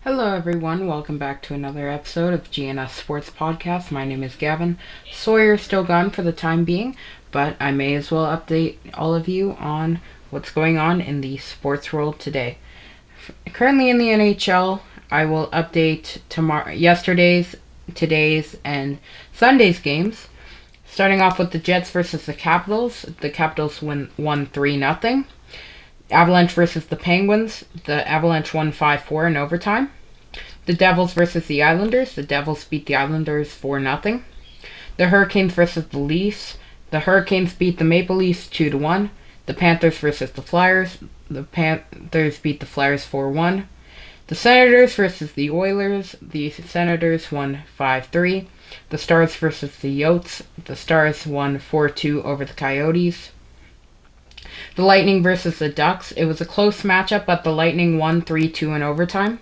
Hello, everyone. Welcome back to another episode of GNS Sports Podcast. My name is Gavin. Sawyer's still gone for the time being, but I may as well update all of you on what's going on in the sports world today. Currently in the NHL, I will update yesterday's, today's, and Sunday's games. Starting off with the Jets versus the Capitals. The Capitals won 3-0. Avalanche versus the Penguins. The Avalanche won 5-4 in overtime. The Devils versus the Islanders. The Devils beat the Islanders 4-0. The Hurricanes versus the Leafs. The Hurricanes beat the Maple Leafs 2-1. The Panthers versus the Flyers. The Panthers beat the Flyers 4-1. The Senators versus the Oilers. The Senators won 5-3. The Stars versus the Yotes. The Stars won 4-2 over the Coyotes. The Lightning versus the Ducks. It was a close matchup, but the Lightning won 3-2 in overtime.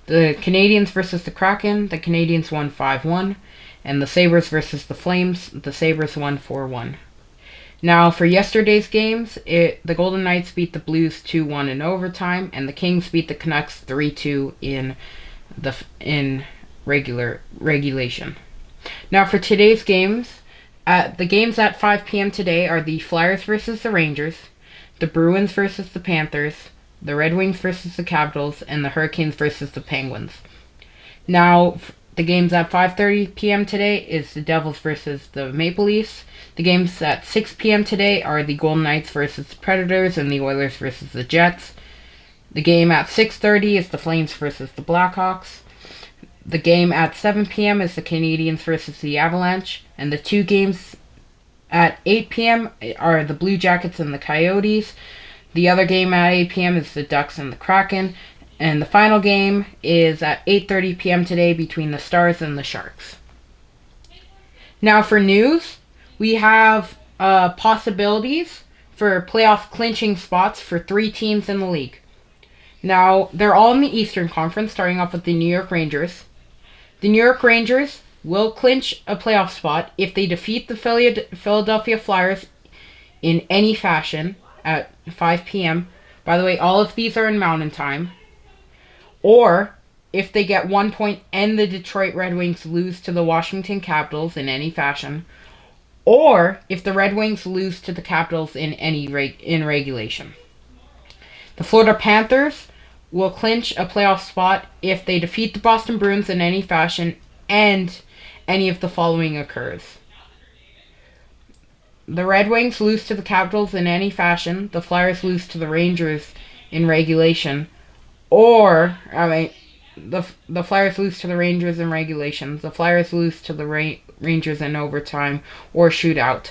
The Canadiens versus the Kraken. The Canadiens won 5-1. And the Sabres versus the Flames. The Sabres won 4-1. Now, for yesterday's games, the Golden Knights beat the Blues 2-1 in overtime, and the Kings beat the Canucks 3-2 in regulation. Now, for today's games, the games at 5 p.m. today are the Flyers versus the Rangers, the Bruins versus the Panthers, the Red Wings versus the Capitals, and the Hurricanes versus the Penguins. Now, the games at 5:30 p.m. today is the Devils versus the Maple Leafs. The games at 6 p.m. today are the Golden Knights versus the Predators and the Oilers versus the Jets. The game at 6:30 is the Flames versus the Blackhawks. The game at 7 p.m. is the Canadiens versus the Avalanche. And the two games at 8 p.m. are the Blue Jackets and the Coyotes. The other game at 8 p.m. is the Ducks and the Kraken. And the final game is at 8:30 p.m. today between the Stars and the Sharks. Now for news, we have possibilities for playoff clinching spots for 3 teams in the league. Now, they're all in the Eastern Conference, starting off with the New York Rangers. The New York Rangers will clinch a playoff spot if they defeat the Philadelphia Flyers in any fashion at 5 p.m. By the way, all of these are in Mountain Time. Or if they get 1 point and the Detroit Red Wings lose to the Washington Capitals in any fashion. Or if the Red Wings lose to the Capitals in regulation. The Florida Panthers will clinch a playoff spot if they defeat the Boston Bruins in any fashion and any of the following occurs. The Red Wings lose to the Capitals in any fashion. The Flyers lose to the Rangers in regulation. Or, the Flyers lose to the Rangers in regulation. The Flyers lose to the Rangers in overtime or shootout.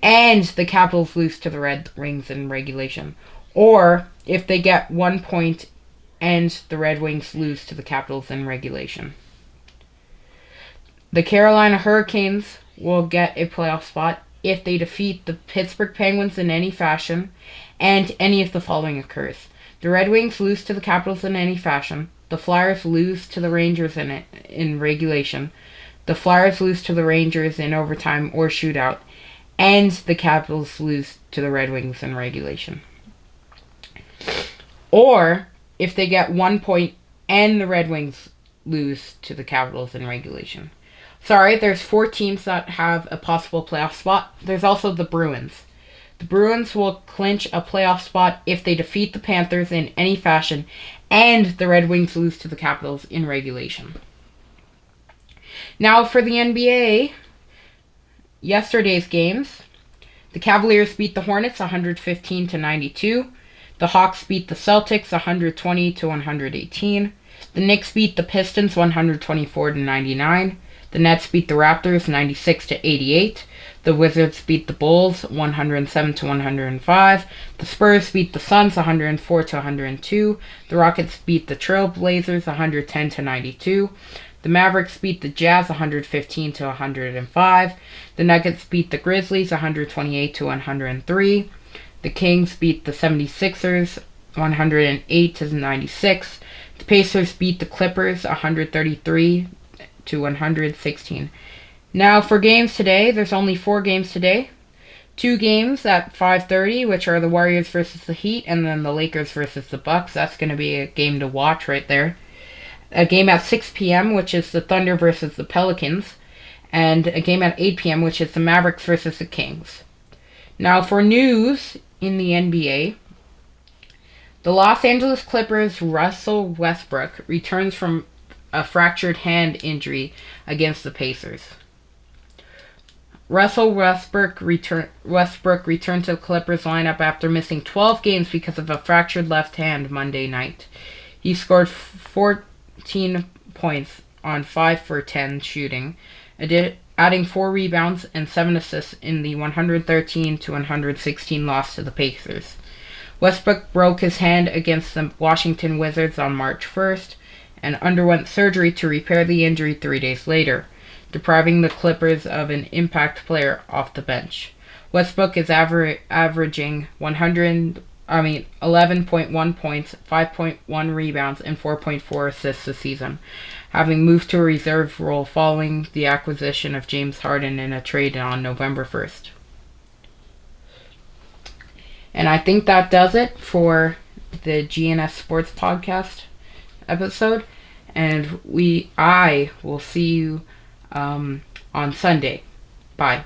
And the Capitals lose to the Red Wings in regulation. Or if they get 1 point and the Red Wings lose to the Capitals in regulation. The Carolina Hurricanes will get a playoff spot if they defeat the Pittsburgh Penguins in any fashion and any of the following occurs. The Red Wings lose to the Capitals in any fashion. The Flyers lose to the Rangers in regulation. The Flyers lose to the Rangers in overtime or shootout. And the Capitals lose to the Red Wings in regulation. Or if they get 1 point and the Red Wings lose to the Capitals in regulation. Sorry, there's 4 teams that have a possible playoff spot. There's also the Bruins. The Bruins will clinch a playoff spot if they defeat the Panthers in any fashion and the Red Wings lose to the Capitals in regulation. Now for the NBA, yesterday's games. The Cavaliers beat the Hornets 115-92. The Hawks beat the Celtics 120-118. The Knicks beat the Pistons 124-99. The Nets beat the Raptors 96-88. The Wizards beat the Bulls 107-105. The Spurs beat the Suns 104-102. The Rockets beat the Trailblazers 110-92. The Mavericks beat the Jazz 115-105. The Nuggets beat the Grizzlies 128-103. The Kings beat the 76ers 108-96. The Pacers beat the Clippers 133-116. Now for games today, there's only 4 games today. 2 games at 5:30, which are the Warriors versus the Heat, and then the Lakers versus the Bucks. That's going to be a game to watch right there. a game at 6 p.m., which is the Thunder versus the Pelicans, and a game at 8 p.m., which is the Mavericks versus the Kings. Now, for news in the NBA, the Los Angeles Clippers' Russell Westbrook returns from a fractured hand injury against the Pacers. Russell Westbrook returned to the Clippers lineup after missing 12 games because of a fractured left hand Monday night. He scored 14 points on 5 for 10 shooting, adding 4 rebounds and 7 assists in the 113-116 loss to the Pacers. Westbrook broke his hand against the Washington Wizards on March 1st and underwent surgery to repair the injury 3 days later, depriving the Clippers of an impact player off the bench. Westbrook is averaging 11.1 points, 5.1 rebounds, and 4.4 assists this season, having moved to a reserve role following the acquisition of James Harden in a trade on November 1st. And I think that does it for the GNS Sports Podcast episode. And I will see you on Sunday. Bye.